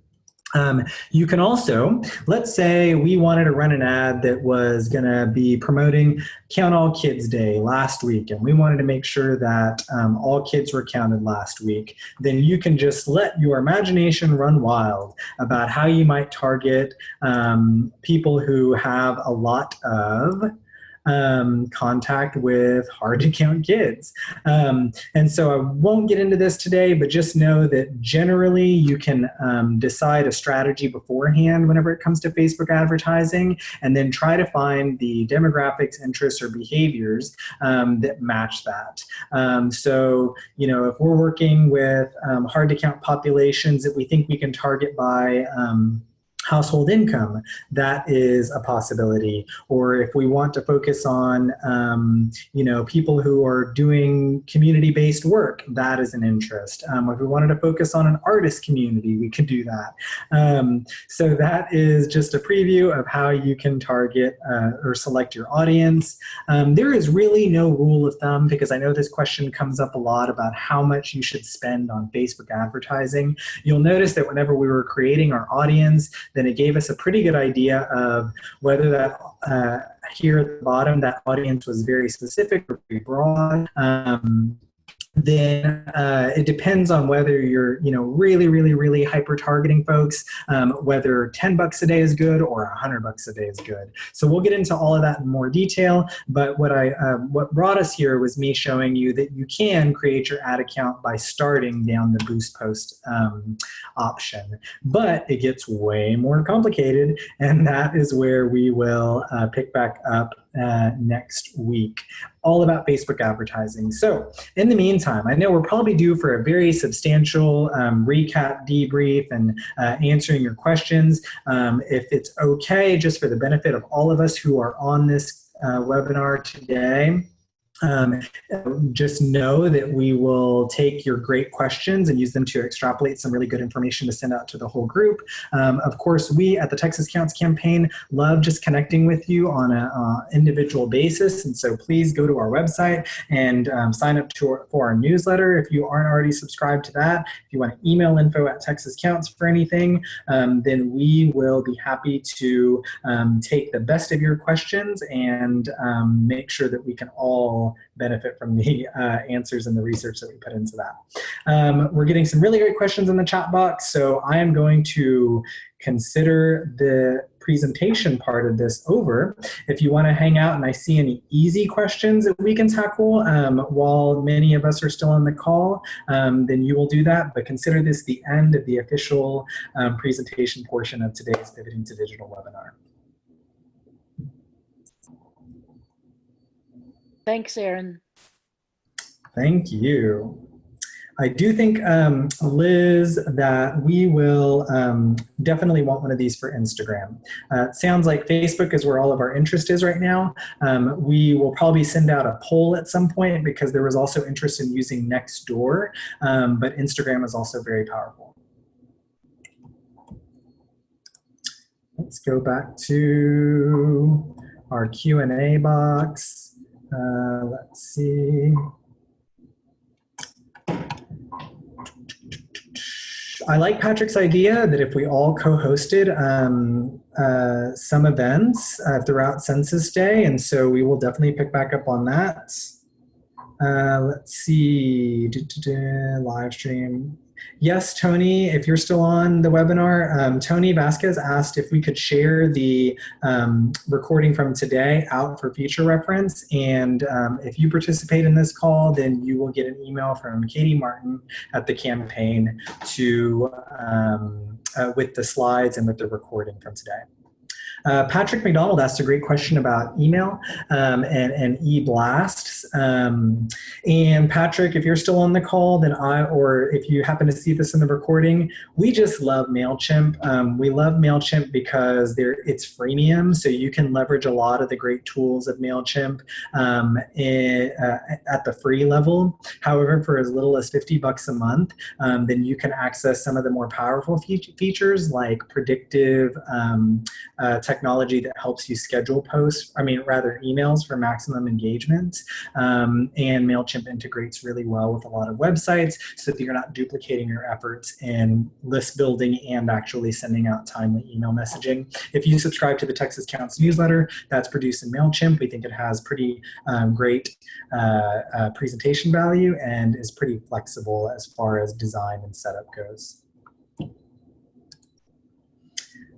You can also, let's say we wanted to run an ad that was going to be promoting Count All Kids Day last week, and we wanted to make sure that all kids were counted last week. Then you can just let your imagination run wild about how you might target people who have a lot of contact with Hard to Count Kids. And so I won't get into this today, but just know that generally you can decide a strategy beforehand whenever it comes to Facebook advertising, and then try to find the demographics, interests, or behaviors that match that. So, if we're working with hard to count populations that we think we can target by household income, that is a possibility. Or if we want to focus on, people who are doing community-based work, that is an interest. If we wanted to focus on an artist community, we could do that. So that is just a preview of how you can target or select your audience. There is really no rule of thumb, because I know this question comes up a lot about how much you should spend on Facebook advertising. You'll notice that whenever we were creating our audience, then it gave us a pretty good idea of whether that here at the bottom, that audience was very specific or pretty broad. Then it depends on whether you're, really, really, really hyper targeting folks, whether $10 a day is good or $100 a day is good. So we'll get into all of that in more detail. But what brought us here was me showing you that you can create your ad account by starting down the Boost Post option. But it gets way more complicated, and that is where we will pick back up next week, all about Facebook advertising. So in the meantime, I know we're probably due for a very substantial recap, debrief, and answering your questions. If it's okay, just for the benefit of all of us who are on this webinar today, just know that we will take your great questions and use them to extrapolate some really good information to send out to the whole group. Of course, we at the Texas Counts campaign love just connecting with you on an individual basis, and so please go to our website and sign up for our newsletter if you aren't already subscribed to that. If you want to email info@Texas Counts for anything, then we will be happy to take the best of your questions and make sure that we can all benefit from the answers and the research that we put into that. We're getting some really great questions in the chat box, so I am going to consider the presentation part of this over. If you want to hang out and I see any easy questions that we can tackle while many of us are still on the call, then you will do that, but consider this the end of the official presentation portion of today's Pivoting to Digital webinar. Thanks, Aaron. Thank you. I do think, Liz, that we will definitely want one of these for Instagram. It sounds like Facebook is where all of our interest is right now. We will probably send out a poll at some point, because there was also interest in using Nextdoor, but Instagram is also very powerful. Let's go back to our Q&A box. Let's see. I like Patrick's idea that if we all co-hosted some events throughout Census Day, and so we will definitely pick back up on that. Let's see, live stream. Yes, Tony, if you're still on the webinar, Tony Vasquez asked if we could share the recording from today out for future reference. And if you participate in this call, then you will get an email from Katie Martin at the campaign to with the slides and with the recording from today. Patrick McDonald asked a great question about email and e-blasts. And Patrick, if you're still on the call, then or if you happen to see this in the recording, we just love MailChimp. We love MailChimp because it's freemium, so you can leverage a lot of the great tools of MailChimp at the free level. However, for as little as $50 a month, then you can access some of the more powerful features like predictive technology that helps you schedule emails for maximum engagement. And MailChimp integrates really well with a lot of websites so that you're not duplicating your efforts in list building and actually sending out timely email messaging. If you subscribe to the Texas Counts newsletter, that's produced in MailChimp. We think it has pretty great presentation value and is pretty flexible as far as design and setup goes.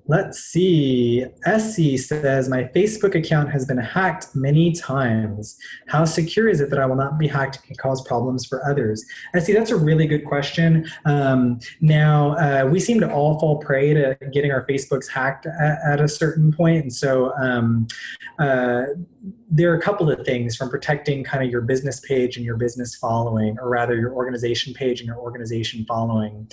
Let's see. Essie says, my Facebook account has been hacked many times. How secure is it that I will not be hacked and cause problems for others? Essie, that's a really good question. Now, we seem to all fall prey to getting our Facebooks hacked at a certain point. And so uh, there are a couple of things from protecting kind of your business page and your business following, or rather your organization page and your organization following.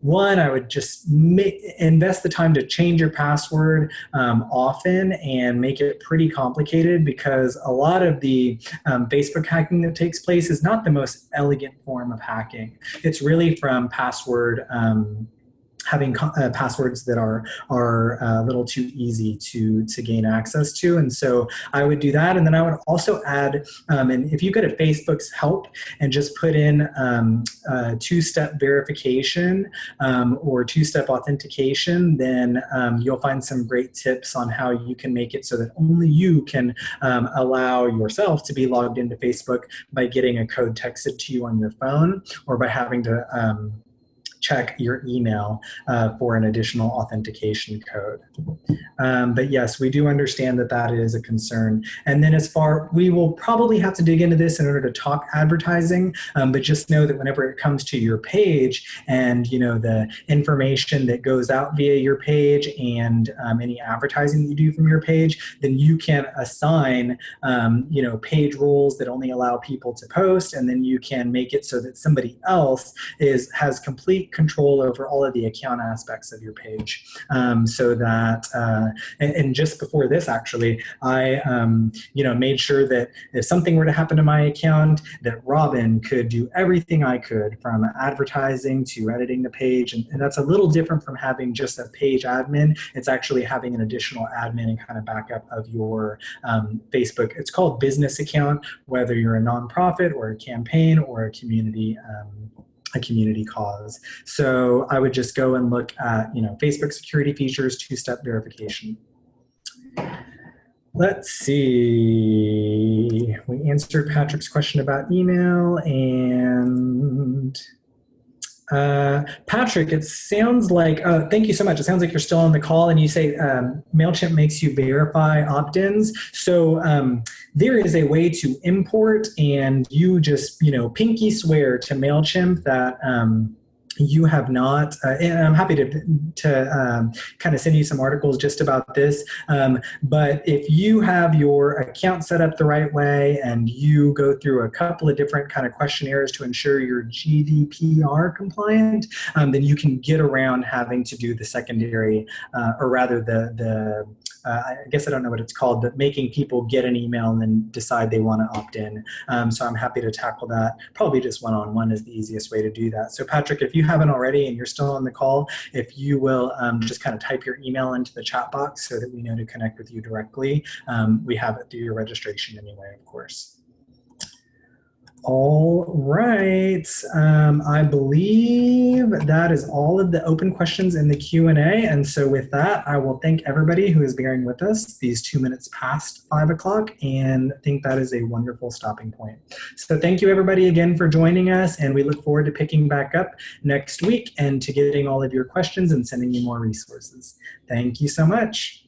One, I would just invest the time to change your password often and make it pretty complicated, because a lot of the Facebook hacking that takes place is not the most elegant form of hacking. It's really from password having passwords that are a little too easy to gain access to. And so I would do that. And then I would also add, and if you go to Facebook's help and just put in two-step verification or two-step authentication, then you'll find some great tips on how you can make it so that only you can allow yourself to be logged into Facebook by getting a code texted to you on your phone, or by having to check your email for an additional authentication code. But yes, we do understand that that is a concern. And then we will probably have to dig into this in order to talk advertising, but just know that whenever it comes to your page and, the information that goes out via your page and any advertising that you do from your page, then you can assign, page rules that only allow people to post, and then you can make it so that somebody else has complete control over all of the account aspects of your page, so that and just before this, actually, I made sure that if something were to happen to my account, that Robin could do everything I could, from advertising to editing the page. And that's a little different from having just a page admin. It's actually having an additional admin and kind of backup of your Facebook. It's called business account, whether you're a nonprofit or a campaign or a community cause. So I would just go and look at, Facebook security features, two-step verification. Let's see. We answered Patrick's question about email, and Patrick, it sounds like, thank you so much. It sounds like you're still on the call, and you say MailChimp makes you verify opt-ins. So there is a way to import, and you just, pinky swear to MailChimp that you have not, and I'm happy to kind of send you some articles just about this, but if you have your account set up the right way and you go through a couple of different kind of questionnaires to ensure you're GDPR compliant, then you can get around having to do the secondary, or rather I guess I don't know what it's called, but making people get an email and then decide they want to opt in. So I'm happy to tackle that. Probably just one-on-one is the easiest way to do that. So Patrick, if you haven't already and you're still on the call, if you will just kind of type your email into the chat box so that we know to connect with you directly. We have it through your registration anyway, of course. All right. I believe that is all of the open questions in the Q&A. And so with that, I will thank everybody who is bearing with us these 2 minutes past 5 o'clock, and think that is a wonderful stopping point. So thank you everybody again for joining us, and we look forward to picking back up next week and to getting all of your questions and sending you more resources. Thank you so much.